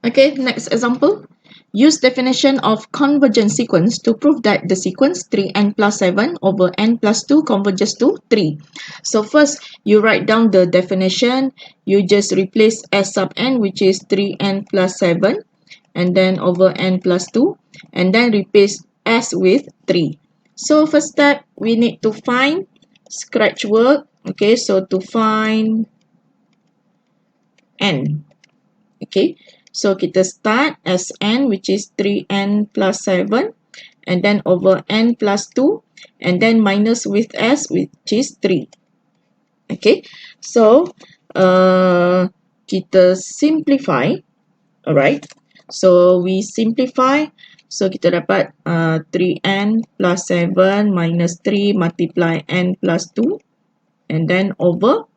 Okay, next example. Use definition of convergence sequence to prove that the sequence 3n plus 7 over n plus 2 converges to 3. So first, you write down the definition. You just replace s sub n, which is 3n plus 7, and then over n plus 2, and then replace s with 3. So first step, we need to find scratch word. Okay, so to find n. Okay, so kita start as n, which is 3n plus 7, and then over n plus 2, and then minus with s, which is 3. Okay, so kita simplify. Alright, so we simplify. So kita dapat 3n plus 7 minus 3 multiply n plus 2, and then over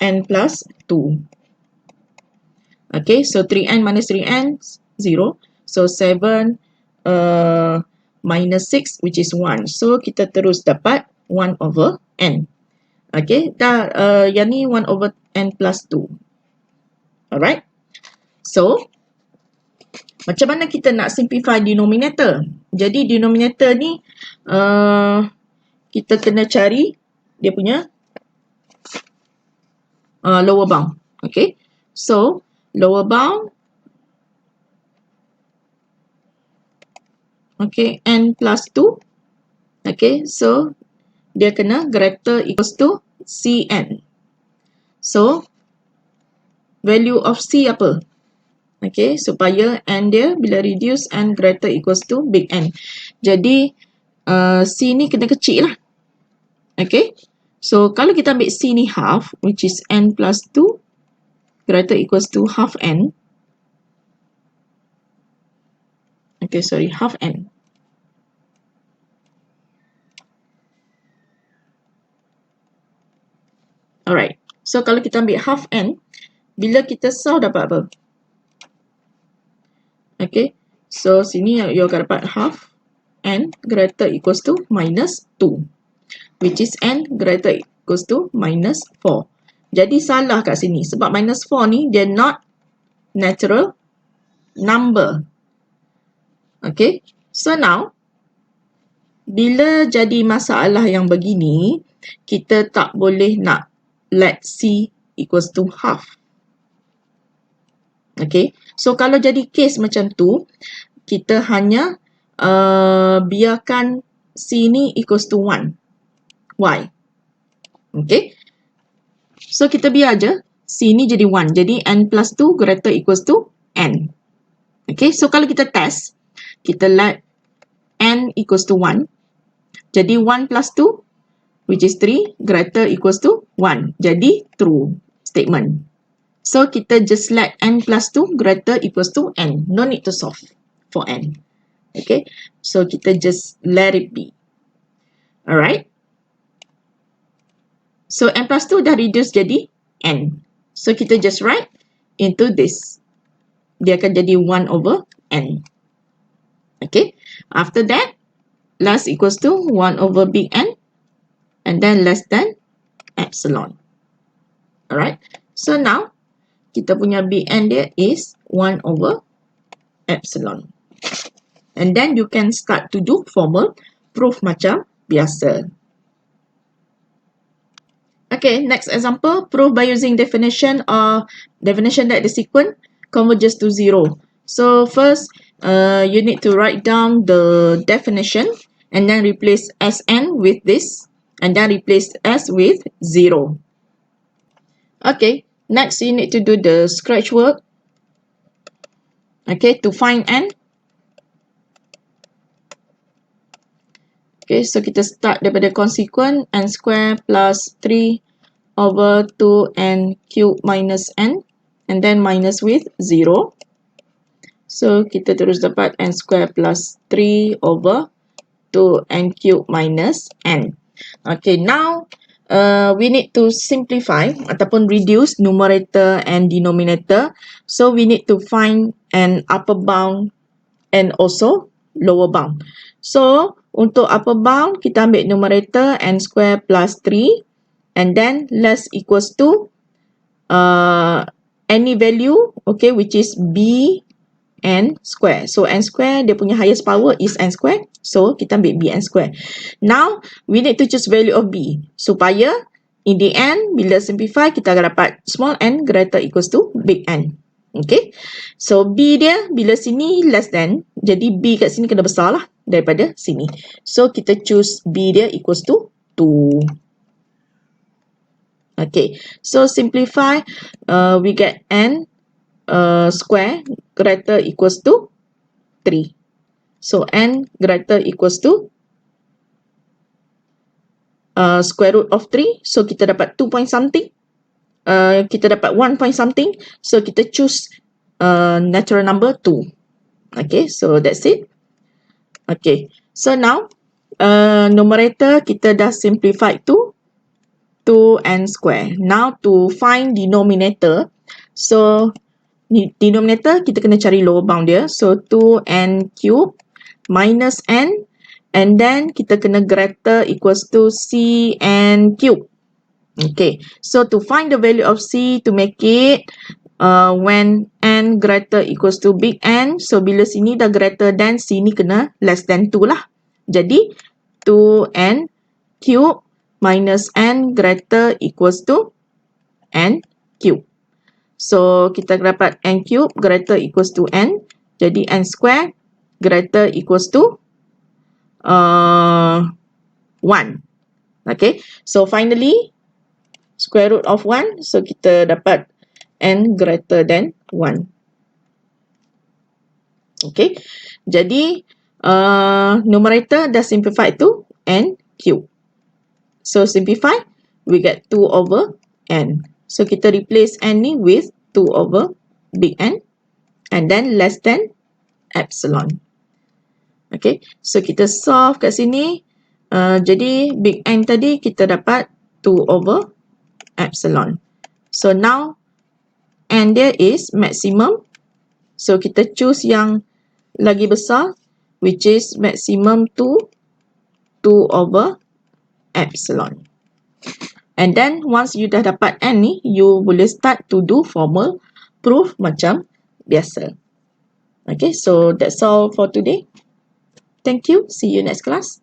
n plus 2. Okay, so 3n minus 3n, 0. So 7 minus 6, which is 1. So kita terus dapat 1 over n. Okay, dah yang ni 1 over n plus 2. Alright. So, macam mana kita nak simplify denominator? Jadi denominator ni kita kena cari dia punya lower bound. Okay, so lower bound, okay, n plus 2. Okay, so dia kena greater equals to cn. So value of c apa? Okay, supaya n dia bila reduce n greater equals to big N. Jadi c ni kena kecil lah. Okay, so kalau kita ambil c ni half, which is n plus 2 greater equals to half n. Okay, sorry, half n. Alright, so kalau kita ambil half n, bila kita solve dapat apa? Okay, so sini you akan dapat half n greater equals to minus 2, which is n greater equals to minus 4. Jadi salah kat sini sebab minus 4 ni dia not natural number. Okay, so now bila jadi masalah yang begini, kita tak boleh nak let c equals to half. Okay, so kalau jadi case macam tu, kita hanya biarkan c ni equals to 1. Why? Okay, so kita biar je c ni jadi 1. Jadi n plus 2 greater equals to n. Okay, so kalau kita test, kita let n equals to 1. Jadi 1 plus 2, which is 3, greater equals to 1. Jadi true statement. So kita just let n plus 2 greater equals to n. No need to solve for n. Okay, so kita just let it be. Alright. So n plus 2 dah reduce jadi n. So kita just write into this. Dia akan jadi 1 over n. Okay, after that, less equals to 1 over big N, and then less than epsilon. Alright, so now kita punya big N dia is 1 over epsilon. And then you can start to do formal proof macam biasa. Okay, next example, prove by using definition that the sequence converges to 0. So first, you need to write down the definition and then replace Sn with this, and then replace S with 0. Okay, next you need to do the scratch work. Okay, to find n. Okay, so kita start daripada consequent n square plus 3 over 2n cube minus n, and then minus with 0. So kita terus dapat n square plus 3 over 2n cube minus n. Okay, now we need to simplify ataupun reduce numerator and denominator. So we need to find an upper bound and also lower bound. So untuk upper bound, kita ambil numerator n square plus 3, and then less equals to any value, okay, which is b n square. So n square, dia punya highest power is n square. So kita ambil b n square. Now we need to choose value of b supaya in the end bila simplify kita akan dapat small n greater equals to big N. Okay. So b dia bila sini less than, jadi b kat sini kena besar lah daripada sini. So kita choose b dia equals to 2. Okay. So simplify, we get n square greater equals to 3. So n greater equals to square root of 3. So kita dapat 2 point something. Kita dapat 1 point something. So kita choose natural number 2. Okay, so that's it. Okay, so now numerator kita dah simplify to 2n square. Now to find denominator, so denominator kita kena cari lower bound dia. So 2n cube minus n, and then kita kena greater equals to cn cube. Okay, so to find the value of c, to make it when n greater equals to big N, so bila sini dah greater than, sini kena less than 2 lah. Jadi 2n cube minus n greater equals to n cube. So kita dapat n cube greater equals to n. Jadi n square greater equals to 1. Okay, so finally square root of 1, so kita dapat n greater than 1. Okay, jadi numerator dah simplify to n cube. So simplify, we get 2 over n. So kita replace n ni with 2 over big N, and then less than epsilon. Okay, so kita solve kat sini. Jadi big N tadi kita dapat 2 over epsilon. So now n dia is maximum. So kita choose yang lagi besar, which is maximum to 2 over epsilon. And then once you dah dapat n ni, you boleh start to do formal proof macam biasa. Okay, so that's all for today. Thank you. See you next class.